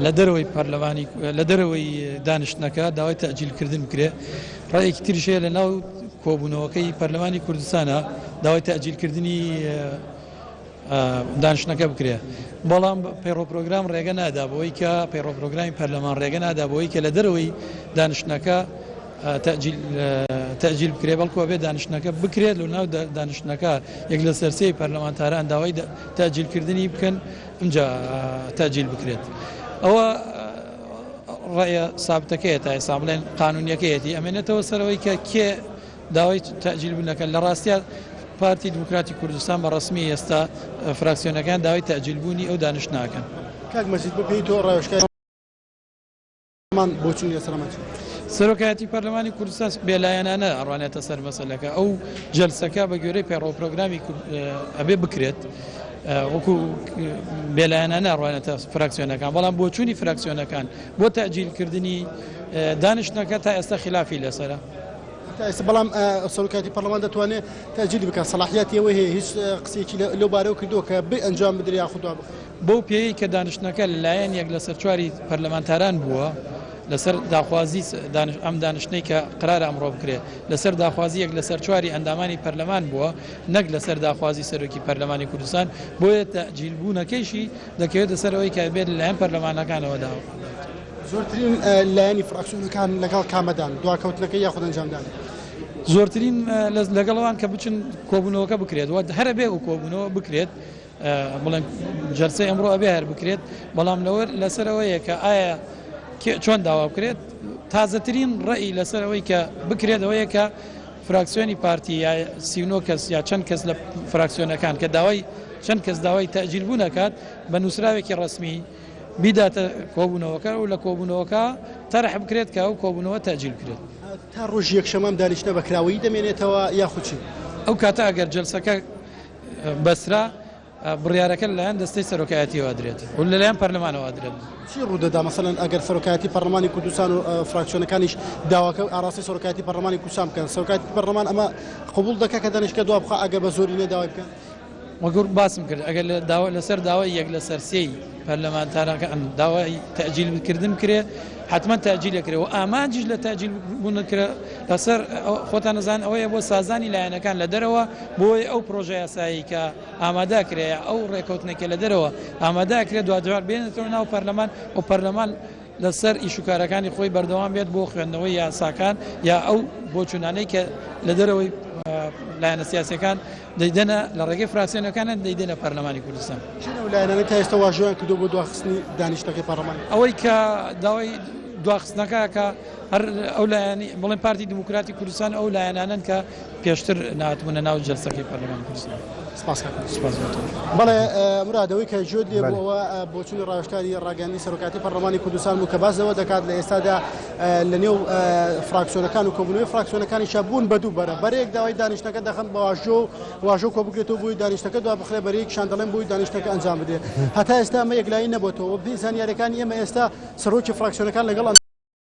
لە دەرەوەی پەرلەمانی لە دەرەوەی دانیشتنەکە داوای تەجیلکردن بکرێت. ڕێیەکی تریشەیە لە ناو کۆبوونەوەکەی پەرلەمانی کوردستانە داوای تەجیلکردنی دانیشتنەکە بکرێت. بەڵام پەیڕۆپرۆگرام ڕێگە نادا بۆی کە پەیڕۆپرۆگرامی پەرلەمان ڕێگە نادا بۆی کە لە دەرەوەی دانیشتنەکە تەجیل بکرێت، بەڵکو بێ دانیشتنەکە بکرێت لە ناو دانیشتنەکە یەک لە سەرسەی پەرلەمانتاران داوای تەجیلکردنی بکەن ئەمجا تەجیل بکرێت. ئەوە ڕێیە سابتەکەیە تا ئێستا بڵێن قانونیەکەیەتی ئەمێنێتەوە سەرەوەی کە کێ داوای تەجیل بنەکەن. لە ڕاستیە پارتی دموکراتی کوردستان بە ڕسمی ئێستا فراکسیۆنەکان داوای تەجیلبوونی ئەو دانیشتناکەن. کاک مەجید بپێی تۆ ڕێوەشکەمان بۆچوون لەسەرمەچ سەرۆکایەتی پەرلەمانی کوردستان بێلایەنانە ئەڕوانێتە سەر مەسەلەکە. ئەو جەلسەکە بە گوێرەی پەیڕۆپرۆگرامی ئەبێ بکرێت وەکو بێلایەنانە ئەڕوانێتە فراکسیۆنەکان، بەڵام بۆچوونی فراکسیۆنەکان بۆ تەجیلکردنی دانیشتنەکە تا ئێستا خلافی لەسەرە. بەڵام سەرۆکایەتی پەرلەمان دەتوانێت تەجیل بکات، سەلاحیەتی ئەوە هەیە، هیچ قسێکی لەو بارەوە کردووە کە بێ ئەنجام بدرێت یا خوددا بەو پێی کە دانیشتنەکە لەلایەن یەک لە سەرچواری پەرلەمانتاران بووە لەسەر داخوازی ئەم دانیشتنەی کە قرارە ئەمڕۆ بکرێت لەسەر داخوازی یەک لە سەرچواری ئەندامانی پەرلەمان بووە، نەک لەسەر داخوازی سەرۆکی پەرلەمانی کوردستان، بۆیە تەجیلبوونەکەیشی دەکەوێتە سەرەوەی کە بێت لەلایەن پەرلەمانەکانەوەدا. زۆرترین لایەنی فراکسیۆنەکان لەگەڵ کامەدان دواکەوتنەکەی یاخود ئەنجامدان زۆرترین لەگەڵەوان کە بچن کۆبوونەوەکە بکرێت وە هەرە بێ و کۆبوونەوە بکرێت، بڵێن جەلسەی ئەمڕۆ ئەبێ هەر بکرێت، بەڵام لەسەرەوەیە کە ئایا چۆن داوا بکرێت. تازەترین ڕێی لەسەرەوەی کە بکرێت ئەوەیە کە فراکسیۆنی پارتی یا 39 کەس یا چەند کەس لە فراکسیۆنەکان کە داوای چەند کەس داوای تەجیلبوو نەکات بە نووسراوێکی ڕسمی بیداتە کۆبوونەوەکە و لە کۆبوونەوەکە تەرح بکرێت کە ئەو کۆبوونەوە تەجیل بکرێت. تا ڕۆژ یەکشەمەم دانیشتە بەکراوەیی دەمێنێتەوە یاخوچی ئەو کاتە ئەگەر جەلسەکە بەسرا بڕیارەکە لەلایەن دەستەی سەرۆکایەتیەوە درێت و لەلایەن پەرلەمانەوە درێت. چی ڕوودەدا مەسەلەن ئەگەر سەرۆکایەتی پەرلەمانی کوردستان و فراکسیۆنەکانیش داواکە ئاراستی سەرۆکایەتی پەرلەمانی کوردستان بکەن، سەرۆکایەتی پەرلەمان ئەمە قبول دەکات کە دانیشتگە دوا بخوا ئەگەر بە زۆرینە داوای بکەن؟ وەگوڕ باسم کرد ئەگەر لەسەر داوای یەک لە سەرسەی پەرلەمانتارەکان داوای تەجیلکردن کرێ حتمما تەجیلەکرێ و ئامانجیش لە تەجیل بوونەکرێ لەسەر خۆتان نەزان ئەوەیە بۆ سازانی لایەنەکان لە دەرەوە بۆی ئەو پرۆژە یاسایی کە ئامادەکرێ ئەو ڕێکەوتنێکە لە دەرەوە ئامادەکرێت دوجار بێنێتەوە ناو پەرلەمان و پەرلەمان لەسەر ئیشوکارەکانی خۆی بەردەوام بێت بۆ خوێندنەوەی یاساکان یا ئەو بۆچوونانەی کە لە دەرەوەی لایەنە سیاسیەکان دەیدەنە لە ڕێگەی فراکسیۆنەکانە دەیدەنە پەرلەمانی کوردستان. لایەنانەی تا ئێستا واژۆیان کردو بۆ دواخستنی دانیشتەکەی پەرلەمان ئەوەی کە داوای دواخستنەکە کە هەر ئەو لایەنی بڵێن پارتی دموکراتی کوردستان ئەو لایەنانن کە پێشتر نهاتبوونە ناو جەلسەکەی پەرلەمانی کوردستان. بەڵێ مرادەوەی کە جۆ لێ بووەوە بۆچوونی ڕاوێژکاری ڕاگەاندنی سەرۆکایەتی پەرلەمانی کوردستان بوو کە باسەوە دەکات لە ئێستادا لە نێو فراکسیۆنەکان و کۆبوونەوەی فراکسیۆنەکانی بوون بە دوو بەرە بەرەیەک داوای دانیشتەکە دەخەن بە واژۆ کۆ بگرێتەوە بۆی دانیشتەکە دوا بخرێ بەرەیەک شان دەڵێن بۆی دانیشتەکە ئەنجام بدرێت. هەتا ئێستا ئەمە یەکلایی نەبووەوە بێ زانیاریەکانی ئێمە ئێستا سەرۆکی فراکسیۆنەکان لەگەڵ